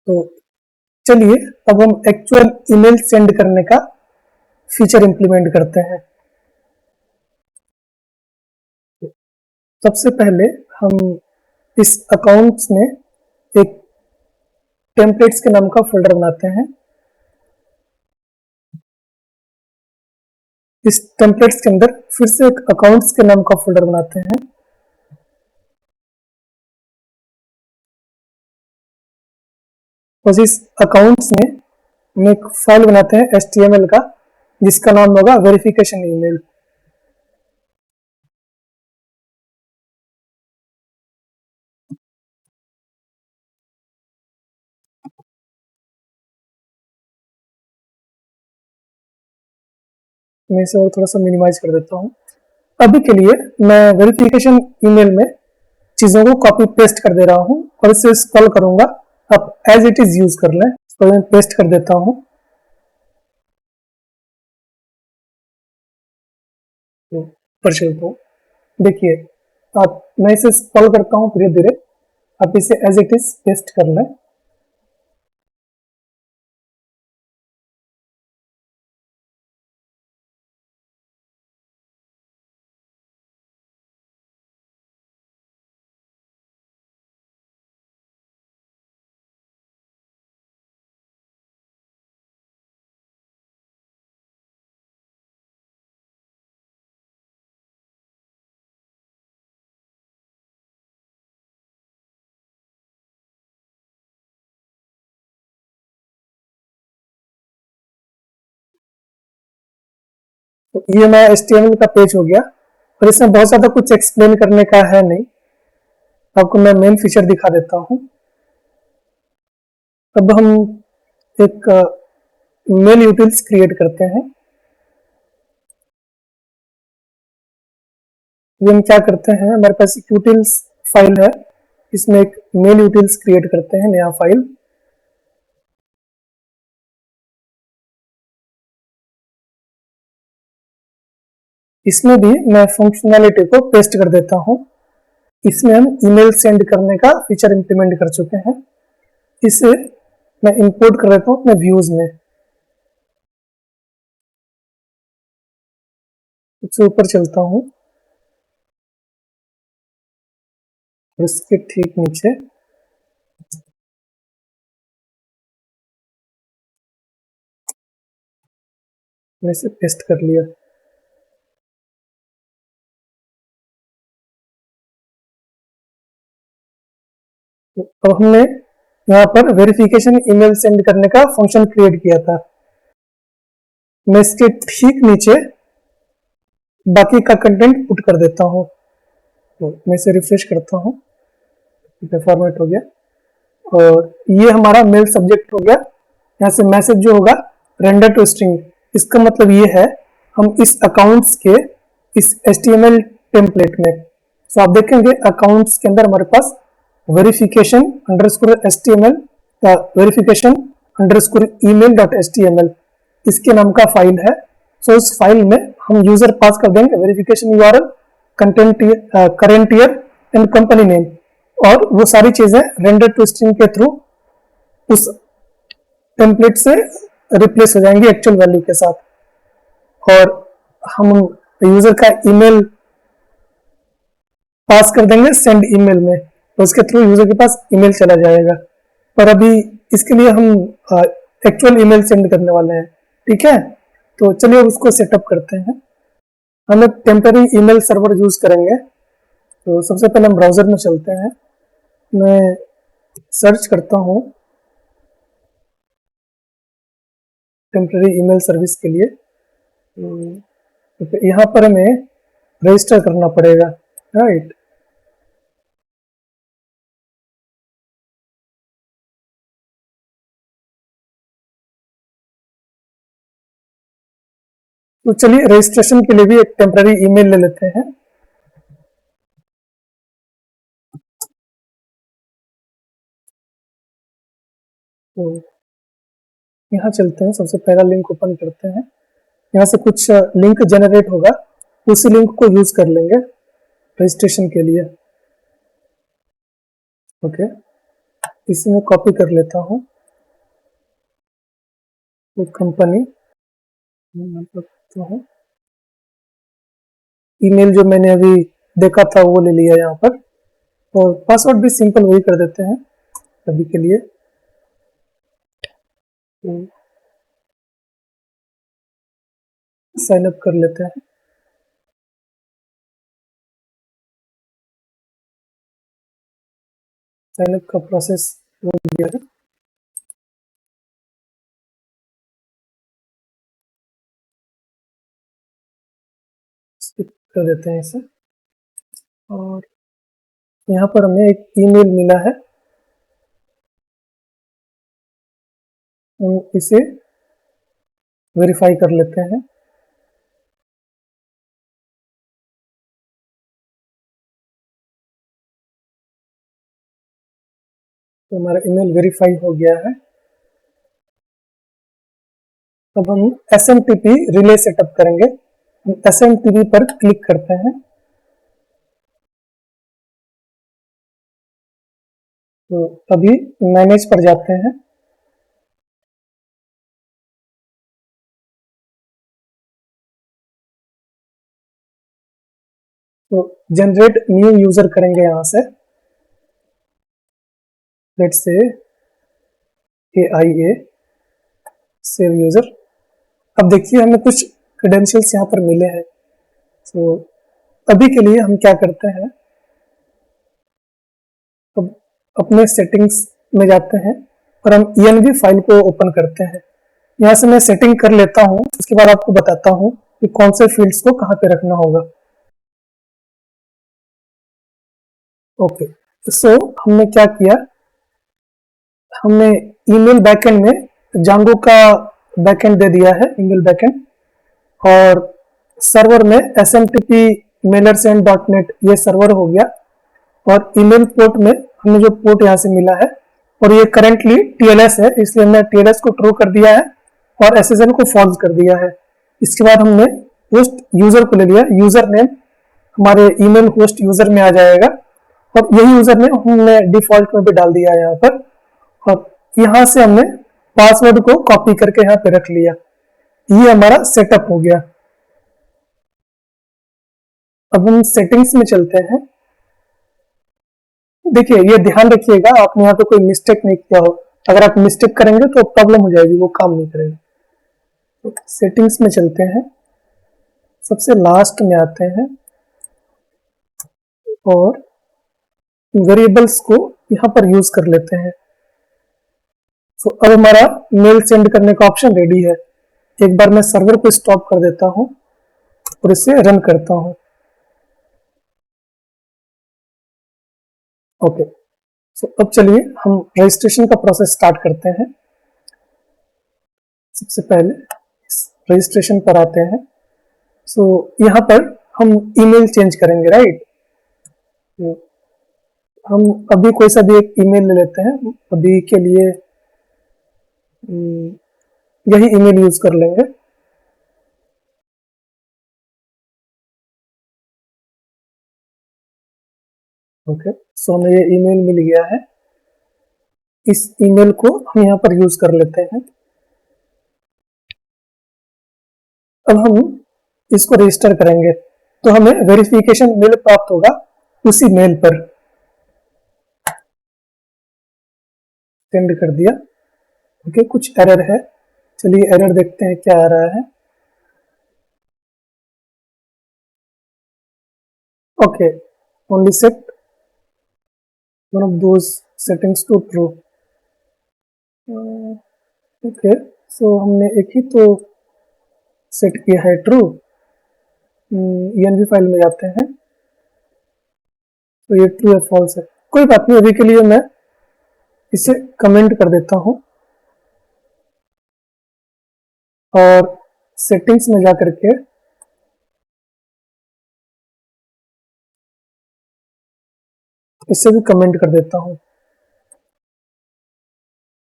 तो चलिए अब हम एक्चुअल ईमेल सेंड करने का फीचर इंप्लीमेंट करते हैं। सबसे पहले हम इस अकाउंट्स में एक टेम्पलेट्स के नाम का फोल्डर बनाते हैं। इस टेम्पलेट्स के अंदर फिर से एक अकाउंट्स के नाम का फोल्डर बनाते हैं। और इस अकाउंट्स में हम एक फाइल बनाते हैं HTML का, जिसका नाम होगा वेरिफिकेशन ईमेल। मैं इसे और थोड़ा सा मिनिमाइज कर देता हूँ। अभी के लिए मैं वेरिफिकेशन ईमेल में चीजों को कॉपी पेस्ट कर दे रहा हूँ और इसे इंस्टॉल करूंगा। आप एज इट इज यूज कर लें। तो मैं पेस्ट कर देता हूँ। तो पर चलता हूँ। देखिए, आप मैं इसे इंस्टॉल करता हूँ धीरे धीरे। आप इसे एज इट इज पेस्ट कर लें। तो ये हमारा HTML का पेज हो गया और इसमें बहुत ज्यादा कुछ एक्सप्लेन करने का है नहीं। आपको मैं मेन फीचर दिखा देता हूँ। अब हम एक मेल यूटिल्स क्रिएट करते हैं। ये हम क्या करते हैं, हमारे पास एक यूटिल्स फाइल है, इसमें एक मेल यूटिल्स क्रिएट करते हैं, नया फाइल। इसमें भी मैं फंक्शनैलिटी को पेस्ट कर देता हूँ। इसमें हम ईमेल सेंड करने का फीचर इंप्लीमेंट कर चुके हैं। इसे मैं इंपोर्ट कर देता हूँ अपने व्यूज में। सबसे ऊपर चलता हूँ, इसके ठीक नीचे मैंने इसे पेस्ट कर लिया। तो अब हमने यहाँ पर वेरिफिकेशन ईमेल सेंड करने का फंक्शन क्रिएट किया था। मैं इसके ठीक नीचे बाकी का कंटेंट पुट कर देता हूँ। तो मैं इसे रिफ्रेश करता हूँ। फॉर्मेट हो गया और ये हमारा मेल सब्जेक्ट हो गया। यहाँ से मैसेज जो होगा रेंडर टू स्ट्रिंग। इसका मतलब ये है हम इस अकाउंट्स के इस HTML टेम्पलेट में, तो आप देखेंगे अकाउंट्स के अंदर हमारे पास verification underscore HTML verification underscore email dot HTML इसके नाम का फाइल है। सो इस फाइल में हम यूजर पास कर देंगे verification URL, content current year and company name, और वो सारी चीजें रेंडर टू स्ट्रिंग के थ्रू उस टेम्पलेट से रिप्लेस हो जाएंगी एक्चुअल वैल्यू के साथ। और हम यूजर का ईमेल पास कर देंगे सेंड ईमेल में, तो उसके थ्रू यूजर के पास ईमेल चला जाएगा। पर अभी इसके लिए हम एक्चुअल ईमेल सेंड करने वाले हैं। ठीक है, तो चलिए उसको सेटअप करते हैं। हम एक टेम्पररी ईमेल सर्वर यूज करेंगे। तो सबसे पहले हम ब्राउजर में चलते हैं। मैं सर्च करता हूँ टेम्पररी ईमेल सर्विस के लिए। तो यहाँ पर हमें रजिस्टर करना पड़ेगा, राइट। तो चलिए रजिस्ट्रेशन के लिए भी एक टेम्पररी ईमेल ले लेते हैं। तो यहाँ चलते हैं, सबसे पहला लिंक ओपन करते हैं। यहाँ से कुछ लिंक जनरेट होगा, उसी लिंक को यूज कर लेंगे रजिस्ट्रेशन के लिए। ओके, इसे मैं कॉपी कर लेता हूँ। वो कंपनी तो है, ईमेल जो मैंने अभी देखा था वो ले लिया यहाँ पर, और पासवर्ड भी सिंपल वही कर देते हैं अभी के लिए। साइन अप कर लेते हैं। साइन अप का प्रोसेस हो गया है। स्किप कर देते हैं इसे, और यहाँ पर हमें एक ईमेल मिला है, हम इसे वेरीफाई कर लेते हैं। तो हमारा ईमेल वेरीफाई हो गया है। अब हम SMTP रिले सेटअप करेंगे। हम SMTP पर क्लिक करते हैं। तो अभी मैनेज पर जाते हैं। तो जनरेट न्यू यूजर करेंगे यहाँ से, let's say AIA save user. अब देखिए हमें कुछ क्रेडेंशियल्स यहाँ पर मिले हैं। तो अभी के लिए हम क्या करते हैं, अब अपने सेटिंग्स में जाते हैं और हम ENV फाइल को ओपन करते हैं। यहाँ से मैं सेटिंग कर लेता हूँ, उसके बाद आपको बताता हूँ कि कौन से फील्ड्स को कहाँ पे रखना होगा। ओके, सो हमने क्या किया, हमने ईमेल बैकएंड में जांगो का बैकएंड दे दिया है, ईमेल बैकएंड, और सर्वर में SMTP मेलर्स एंड .NET ये सर्वर हो गया, और ईमेल पोर्ट में हमें जो पोर्ट यहाँ से मिला है, और ये करेंटली TLS है, इसलिए हमने TLS को ट्रू कर दिया है और SSL को फॉल्स कर दिया है। इसके बाद हमने होस्ट यूजर को ले लिया, यूजर नेम हमारे ईमेल होस्ट यूजर में आ जाएगा, और यही यूजर नेम हमने डिफॉल्ट में भी डाल दिया है यहाँ पर, और यहाँ से हमने पासवर्ड को कॉपी करके यहाँ पे रख लिया। ये हमारा सेटअप हो गया। अब हम सेटिंग्स में चलते हैं। देखिए ये ध्यान रखिएगा आपने यहाँ पे कोई मिस्टेक नहीं किया हो, अगर आप मिस्टेक करेंगे तो प्रॉब्लम हो जाएगी, वो काम नहीं करेगा। तो सेटिंग्स में चलते हैं, सबसे लास्ट में आते हैं और वेरिएबल्स को यहाँ पर यूज कर लेते हैं। तो अब हमारा मेल सेंड करने का ऑप्शन रेडी है। एक बार मैं सर्वर को स्टॉप कर देता हूँ और इसे रन करता हूँ। ओके, सो अब चलिए हम रजिस्ट्रेशन का प्रोसेस स्टार्ट करते हैं। सबसे पहले रजिस्ट्रेशन पर आते हैं। सो यहाँ पर हम ईमेल चेंज करेंगे, राइट। तो हम अभी कोई सा भी एक ईमेल ले लेते हैं, अभी के लिए यही ईमेल यूज कर लेंगे। ओके, सो हमें ये ईमेल मिल गया है, इस ईमेल को हम यहाँ पर यूज कर लेते हैं। अब हम इसको रजिस्टर करेंगे तो हमें वेरिफिकेशन मेल प्राप्त होगा उसी मेल पर। सेंड कर दिया। ओके, कुछ एरर है, चलिए एरर देखते हैं क्या आ रहा है। Okay, only set one of those settings to true. Okay, so हमने एक ही तो सेट किया है ट्रू। ENV फाइल में जाते हैं, तो ये ट्रू है फॉल्स है, कोई बात नहीं, अभी के लिए मैं इसे कमेंट कर देता हूं और सेटिंग्स में जाकर के इसे भी कमेंट कर देता हूं।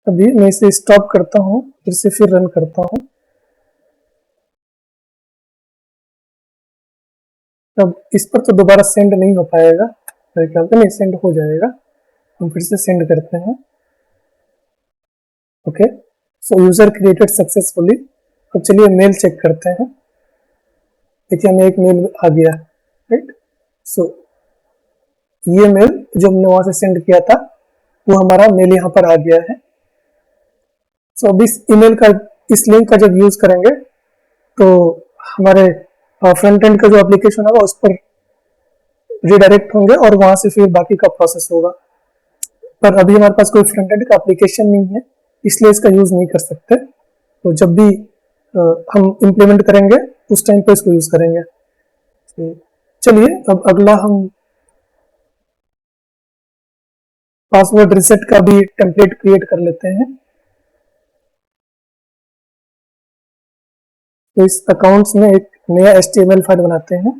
अभी मैं इसे स्टॉप करता हूं, फिर से फिर रन करता हूं। अब इस पर तो दोबारा सेंड नहीं हो पाएगा, मेरे ख्याल से नहीं, सेंड हो जाएगा। हम फिर से सेंड करते हैं। ओके, सो यूजर क्रिएटेड सक्सेसफुली। अब चलिए मेल चेक करते हैं। देखिए हमें एक मेल आ गया, राइट। सो ये मेल जो हमने वहां से सेंड किया था वो हमारा मेल यहाँ पर आ गया है। सो अब इस ईमेल का, इस लिंक का जब यूज करेंगे तो हमारे फ्रंट एंड का जो एप्लीकेशन होगा उस पर रिडायरेक्ट होंगे और वहां से फिर बाकी का प्रोसेस होगा। पर अभी हमारे पास कोई फ्रंट एंड का एप्लीकेशन नहीं है, इसलिए इसका यूज नहीं कर सकते। तो जब भी हम इम्प्लीमेंट करेंगे उस टाइम पे इसको यूज करेंगे। तो चलिए अब अगला हम पासवर्ड रिसेट का भी टेम्पलेट क्रिएट कर लेते हैं। तो इस अकाउंट्स में एक नया HTML फाइल बनाते हैं।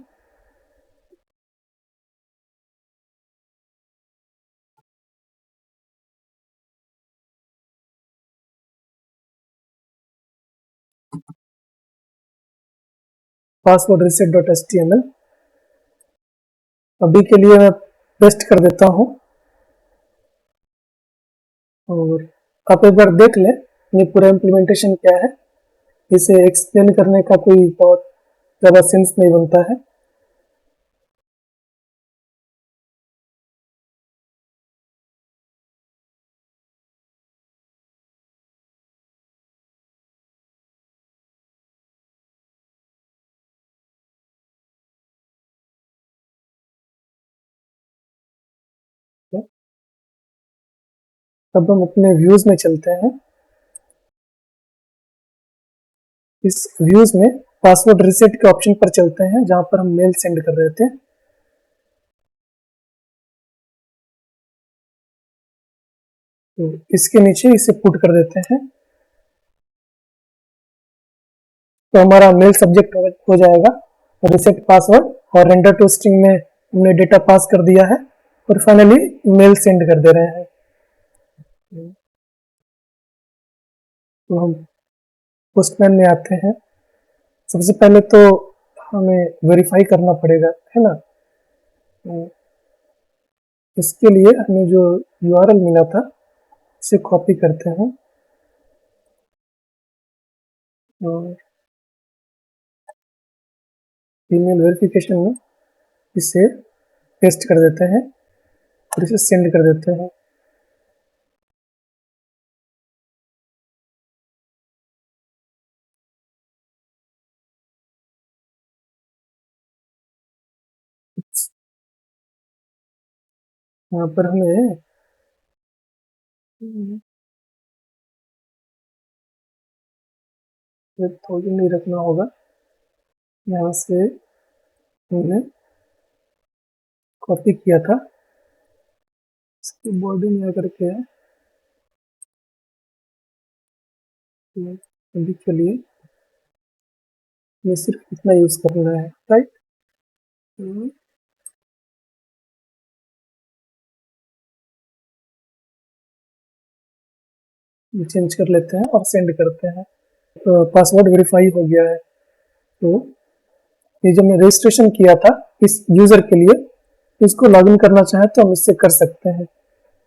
पासवर्ड रिसेट डॉट HTML अभी के लिए मैं पेस्ट कर देता हूँ और आप एक बार देख लें ये पूरा इम्प्लीमेंटेशन क्या है। इसे एक्सप्लेन करने का कोई बहुत ज़्यादा सेंस नहीं बनता है। अब हम अपने व्यूज में चलते हैं। इस व्यूज में पासवर्ड रिसेट के ऑप्शन पर चलते हैं जहां पर हम मेल सेंड कर रहे थे। तो इसके नीचे इसे पुट कर देते हैं। तो हमारा मेल सब्जेक्ट हो जाएगा रिसेट पासवर्ड और रेंडर टू स्ट्रिंग में हमने डेटा पास कर दिया है और फाइनली मेल सेंड कर दे रहे हैं। तो हम पोस्टमैन में आते हैं। सबसे पहले तो हमें वेरीफाई करना पड़ेगा, है ना। तो इसके लिए हमें जो URL मिला था उसे कॉपी करते हैं और ईमेल वेरिफिकेशन में इसे पेस्ट कर देते हैं और इसे सेंड कर देते हैं। यहाँ पर हमें थाउजेंड नहीं रखना होगा। यहाँ से हमने कॉपी किया था, इसकी बॉडी में आकर के है। तो अभी के लिए ये सिर्फ इतना यूज करना है, राइट। चेंज कर लेते हैं और सेंड करते हैं। पासवर्ड वेरीफाई हो गया है। तो ये जो मैं रजिस्ट्रेशन किया था इस यूजर के लिए, इसको लॉगिन करना चाहे तो हम इससे कर सकते हैं।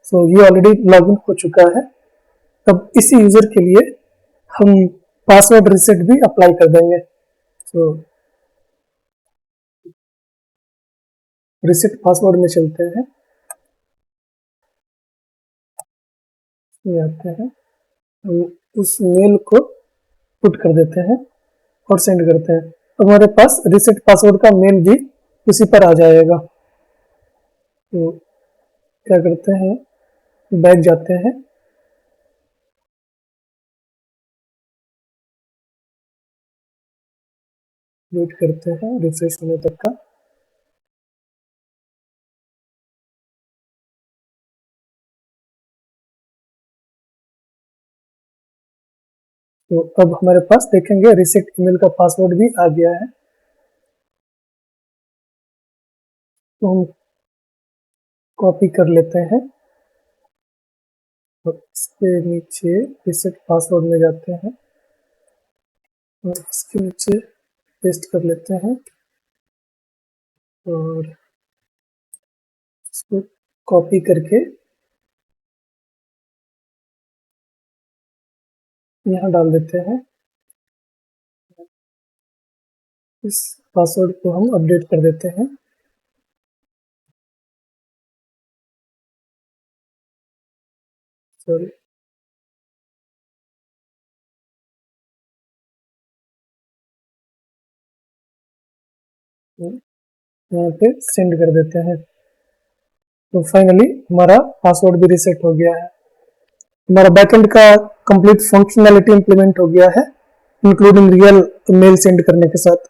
सो ये ऑलरेडी लॉगिन हो चुका है। अब इसी यूजर के लिए हम पासवर्ड रिसेट भी अप्लाई कर देंगे। सो रिसेट पासवर्ड में चलते हैं, ये आते हैं। हम उस मेल को पुट कर देते हैं और सेंड करते हैं। अब हमारे पास रिसेट पासवर्ड का मेल भी उसी पर आ जाएगा। तो क्या करते हैं, बैक जाते हैं, वेट करते हैं रिफ्रेश होने तक का। तो अब हमारे पास देखेंगे रिसेट ईमेल का पासवर्ड भी आ गया है। तो हम कॉपी कर लेते हैं और इसके नीचे रिसेट पासवर्ड में जाते हैं और इसके नीचे पेस्ट कर लेते हैं और इसको कॉपी करके यहाँ डाल देते हैं। इस पासवर्ड को हम अपडेट कर देते हैं। सॉरी, यहाँ पे सेंड कर देते हैं। तो फाइनली हमारा पासवर्ड भी रिसेट हो गया है। हमारा बैकएंड का कंप्लीट फंक्शनैलिटी इंप्लीमेंट हो गया है, इंक्लूडिंग रियल मेल सेंड करने के साथ।